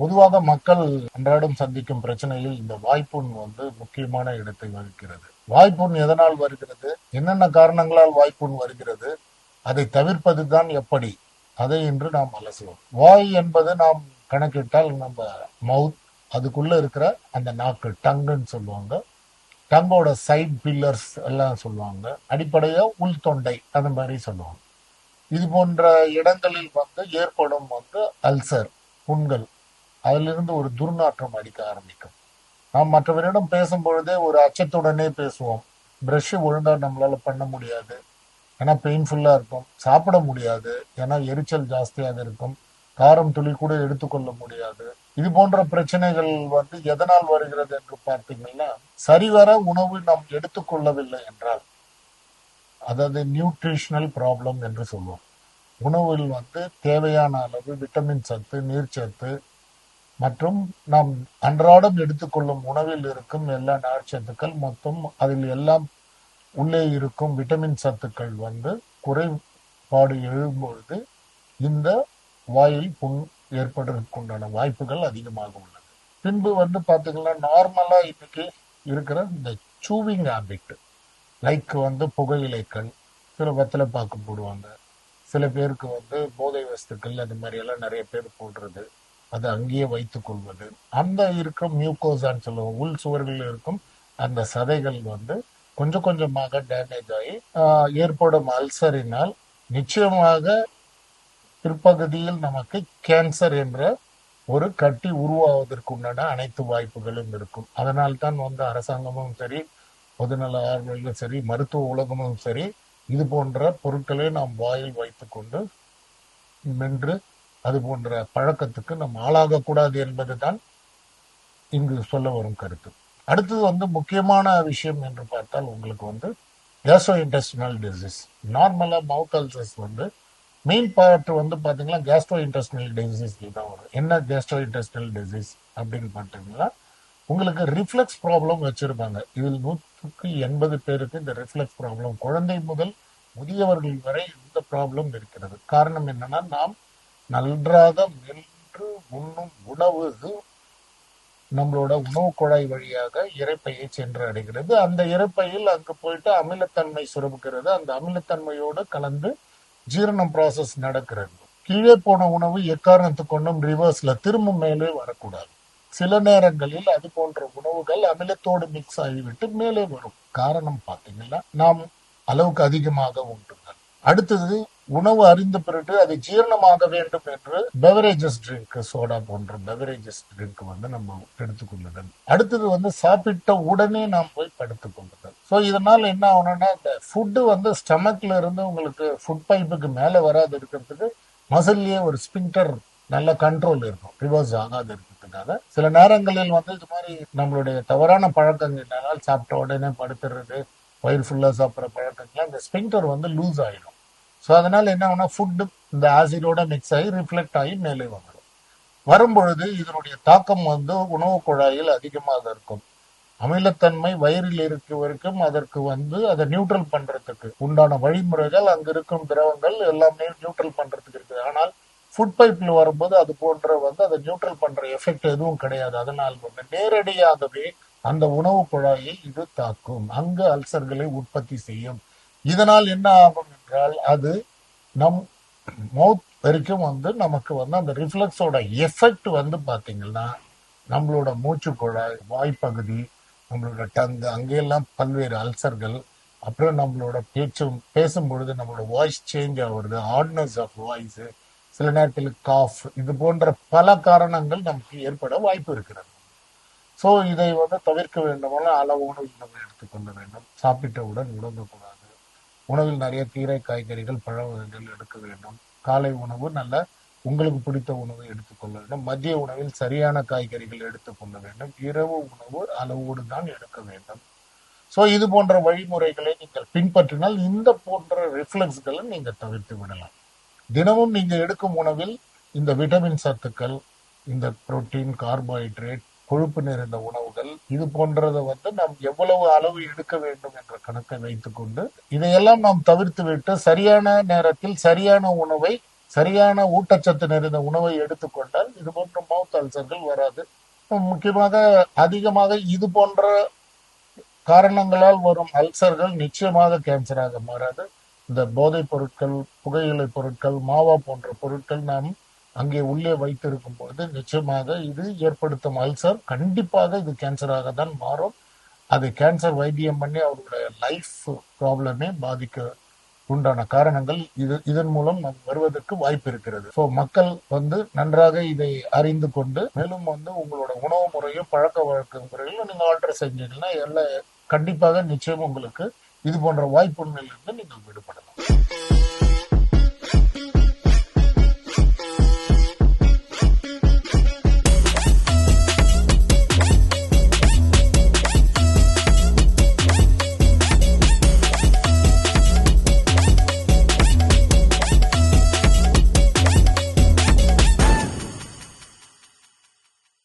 பொதுவாக மக்கள் அன்றாடம் சந்திக்கும் பிரச்சனையில் இந்த வாய்ப்புண் முக்கியமான இடத்தை வகிக்கிறது. வாய்ப்புண் எதனால் வருகிறது, என்னென்ன காரணங்களால் வாய்ப்புண் வருகிறது, அதை தவிர்ப்பதுதான் எப்படி, அதை இன்று நாம் அலசுவோம். வாய் என்பது நாம் கணக்கிட்டால் நம்ம மவுத், அதுக்குள்ள இருக்கிற அந்த நாக்கு, டங்குன்னு சொல்லுவாங்க. டங்கோட சைட் பில்லர்ஸ் எல்லாம் சொல்லுவாங்க. அடிப்படையா உள் தொண்டை அந்த மாதிரி சொல்லுவாங்க. இது போன்ற இடங்களில் ஏற்படும் அல்சர், புண்கள், அதிலிருந்து ஒரு துர்நாற்றம் அடிக்க ஆரம்பிக்கும். நாம் மற்றவரிடம் பேசும் பொழுதே ஒரு அச்சத்துடனே பேசுவோம். பிரஷ் ஒழுங்கா நம்மளால பண்ண முடியாது, ஏன்னா பெயின்ஃபுல்லா இருக்கும். சாப்பிட முடியாது, ஏன்னா எரிச்சல் ஜாஸ்தியாக இருக்கும். காரம் துளி கூட எடுத்துக்கொள்ள முடியாது. இது போன்ற பிரச்சனைகள் எதனால் வருகிறது என்று பார்த்தீங்கன்னா, சரிவர உணவு நாம் எடுத்துக்கொள்ளவில்லை என்றால், அதாவது நியூட்ரிஷனல் ப்ராப்ளம் என்று சொல்லுவோம். உணவில் தேவையான அளவு விட்டமின் சத்து, நீர்ச்சத்து மற்றும் நாம் அன்றாடம் எடுத்துக்கொள்ளும் உணவில் இருக்கும் எல்லா நார்ச்சத்துக்கள் மொத்தம் அதில் எல்லாம் உள்ளே இருக்கும் விட்டமின் சத்துக்கள் குறைபாடு எழும்பொழுது இந்த வாயில் புண் ஏற்படுவதற்குண்டான வாய்ப்புகள் அதிகமாக உள்ளது. பின்பு பாத்தீங்கன்னா, நார்மலா இன்னைக்கு இருக்கிற இந்த சூவிங் ஹேபிட், லைக் புகையிலைகள், சில வெத்தலை பாக்கு போடுவாங்க, சில பேருக்கு போதை வஸ்துக்கள், அது மாதிரி எல்லாம் நிறைய பேர் போடுறது, அதை அங்கேயே வைத்துக் கொள்வது, அந்த இருக்கும் மியூகோசான்னு சொல்லுவோம், உள் சுவர்கள் இருக்கும் அந்த சதைகள் கொஞ்சம் கொஞ்சமாக டேமேஜ் ஆகி ஏற்படும் அல்சரினால் நிச்சயமாக பிற்பகுதியில் நமக்கு கேன்சர் என்ற ஒரு கட்டி உருவாவதற்கு உண்டான அனைத்து வாய்ப்புகளும் இருக்கும். அதனால்தான் அரசாங்கமும் சரி, பொதுநல ஆர்வலர்களும் சரி, மருத்துவ உலகமும் சரி, இது போன்ற பொருட்களை நாம் வாயில் வைத்துக்கொண்டு மென்று அது போன்ற பழக்கத்துக்கு நாம் ஆளாகக்கூடாது என்பதுதான் இங்கு சொல்ல வரும் கருத்து. அடுத்தது முக்கியமான விஷயம் என்று பார்த்தால், உங்களுக்கு கேஸ்ட்ரோ இன்டெஸ்டினல் டிசீஸ். நார்மலா மவுத் அல்சர்ஸ் மெயின் பார்ட் பாத்தீங்கன்னா கேஸ்ட்ரோ இன்டெஸ்டினல் டிசீஸ் தான் வரும். என்ன கேஸ்ட்ரோ இன்டெஸ்டினல் டிசீஸ் அப்படின்னு பார்த்தீங்கன்னா, உங்களுக்கு ரிஃப்ளெக்ஸ் ப்ராப்ளம் வச்சிருப்பாங்க. இதில் 180 பேருக்கு இந்த ரிஃப்ளெக்ஸ் ப்ராப்ளம், குழந்தை முதல் முதியவர்கள் வரை இந்த ப்ராப்ளம் இருக்கிறது. காரணம் என்னன்னா, நாம் நன்றாக மென்று உண்ணும் உணவு நம்மளோட உணவு குழாய் வழியாக இரைப்பையை சென்று அடைகிறது. அந்த இரைப்பையில் அங்கு போயிட்டு அமிலத்தன்மை சுரப்புகிறது. அந்த அமிலத்தன்மையோடு கலந்து ஜீரணம் ப்ராசஸ் நடக்கிறது. கீழே போன உணவு எக்காரணத்து கொண்டும் ரிவர்ஸ்ல திரும்ப மேலே வரக்கூடாது. சில நேரங்களில் அது போன்ற உணவுகள் அமிலத்தோடு மிக்ஸ் ஆகிவிட்டு மேலே வரும். காரணம் பார்த்தீங்கன்னா, நாம் அளவுக்கு அதிகமாக உண்டுங்கள். அடுத்தது, உணவு அறிந்த பிறகு அது ஜீரணமாக வேண்டும் என்று பெவரேஜஸ் ட்ரிங்க், சோடா போன்ற பெவரேஜஸ் ட்ரிங்க் நம்ம எடுத்துக்கொள்ளுதல். அடுத்தது சாப்பிட்ட உடனே நாம் போய் படுத்துக் கொள்ளுதல். ஸோ இதனால என்ன ஆகணும்னா, இந்த ஃபுட்டு ஸ்டமக்ல இருந்து உங்களுக்கு ஃபுட் பைப்புக்கு மேல வராது இருக்கிறதுக்கு மசில்லையே ஒரு ஸ்பிங்டர் நல்ல கண்ட்ரோல் இருக்கும், ரிவர்ஸ் ஆகாது இருக்கிறதுக்காக. சில நேரங்களில் இது மாதிரி நம்மளுடைய தவறான பழக்கங்களால் சாப்பிட்ட உடனே படுத்துறது, வயிறு ஃபுல்லா சாப்பிட்ற பழக்கங்கள்லாம் இந்த ஸ்பிங்டர் லூஸ் ஆயிடும். ஸோ அதனால என்ன ஆகுனா, ஃபுட்டு இந்த ஆசிடோட மிக்ஸ் ஆகி ரிஃப்ளெக்ட் ஆகி மேலே வந்துடும். வரும்பொழுது இதனுடைய தாக்கம் உணவு குழாயில் அதிகமாக இருக்கும். அமிலத்தன்மை வயிறில் இருக்க வரைக்கும் அதற்கு அதை நியூட்ரல் பண்றதுக்கு உண்டான வழிமுறைகள், அங்க இருக்கும் திரவங்கள் எல்லாமே நியூட்ரல் பண்றதுக்கு இருக்குது. ஆனால் ஃபுட் பைப்ல வரும்போது அது போன்ற அதை நியூட்ரல் பண்ற எஃபெக்ட் எதுவும் கிடையாது. அதனால் நேரடியாகவே அந்த உணவு குழாயை இது தாக்கும், அங்கு அல்சர்களை உற்பத்தி செய்யும். இதனால் என்ன ஆகும் என்றால், அது நம் மவுத் வரைக்கும் நமக்கு அந்த ரிஃப்ளெக்ஸோட எஃபெக்ட் பாத்தீங்கன்னா, நம்மளோட மூச்சு குழாய், வாய்ப்பகுதி, நம்மளோட டங்கு, அங்கெல்லாம் பல்வேறு அல்சர்கள். அப்புறம் நம்மளோட பேசும் பொழுது நம்மளோட வாய்ஸ் சேஞ்ச் ஆகுறது, ஹார்ட்னஸ் ஆஃப் வாய்ஸ், சில நேரத்தில் காஃப், இது போன்ற பல காரணங்கள் நமக்கு ஏற்பட வாய்ப்பு இருக்கிறது. ஸோ இதை தவிர்க்க வேண்டுமான அளவோடு உணவு எடுத்துக்கொள்ள வேண்டும். சாப்பிட்டவுடன் உறங்கக்கூடாது. உணவில் நிறைய கீரை, காய்கறிகள், பழ வகைகள் எடுக்க வேண்டும். காலை உணவு நல்ல உங்களுக்கு பிடித்த உணவை எடுத்துக்கொள்ள வேண்டும். மதிய உணவில் சரியான காய்கறிகள் எடுத்துக்கொள்ள வேண்டும். இரவு உணவு அளவோடு தான் எடுக்க வேண்டும். ஸோ இது போன்ற வழிமுறைகளை நீங்கள் பின்பற்றினால் இந்த போன்ற ரிஃப்ளெக்ஸ்களை நீங்க தவிர்த்து விடலாம். தினமும் நீங்க எடுக்கும் உணவில் இந்த விட்டமின் சத்துக்கள், இந்த புரோட்டீன், கார்போஹைட்ரேட், கொழுப்பு நிறைந்த உணவுகள், இது போன்றதை நாம் எவ்வளவு அளவு எடுக்க வேண்டும் என்ற கணக்கை வைத்துக் கொண்டு இதையெல்லாம் நாம் தவிர்த்து விட்டு சரியான நேரத்தில் சரியான உணவை சரியான ஊட்டச்சத்து நிறைந்த உணவை எடுத்துக்கொண்டால் இது போன்ற மவுத் அல்சர்கள் வராது. முக்கியமாக அதிகமாக இது போன்ற காரணங்களால் வரும் அல்சர்கள் நிச்சயமாக கேன்சராக மாறாது. இந்த போதைப் பொருட்கள், புகையிலை பொருட்கள், மாவா போன்ற பொருட்கள் நாம் அங்கே உள்ளே வைத்திருக்கும் பொழுது நிச்சயமாக இது ஏற்படுத்தும் அல்சர் கண்டிப்பாக இது கேன்சராக தான் மாறும். அது கேன்சர் வைத்தியம் பண்ணி அவருடைய லைஃப் ப்ராப்ளமே பாதிக்க உண்டான காரணங்கள் இதன் மூலம் நம் வருவதற்கு வாய்ப்பு இருக்கிறது. ஸோ மக்கள் நன்றாக இதை அறிந்து கொண்டு மேலும் உங்களோட உணவு முறையும் பழக்க வழக்க முறையிலும் நீங்க ஆல்டர் செஞ்சீங்கன்னா கண்டிப்பாக நிச்சயம் உங்களுக்கு இது போன்ற வாய்ப்புகளிலிருந்து நீங்கள் விடுபடலாம்.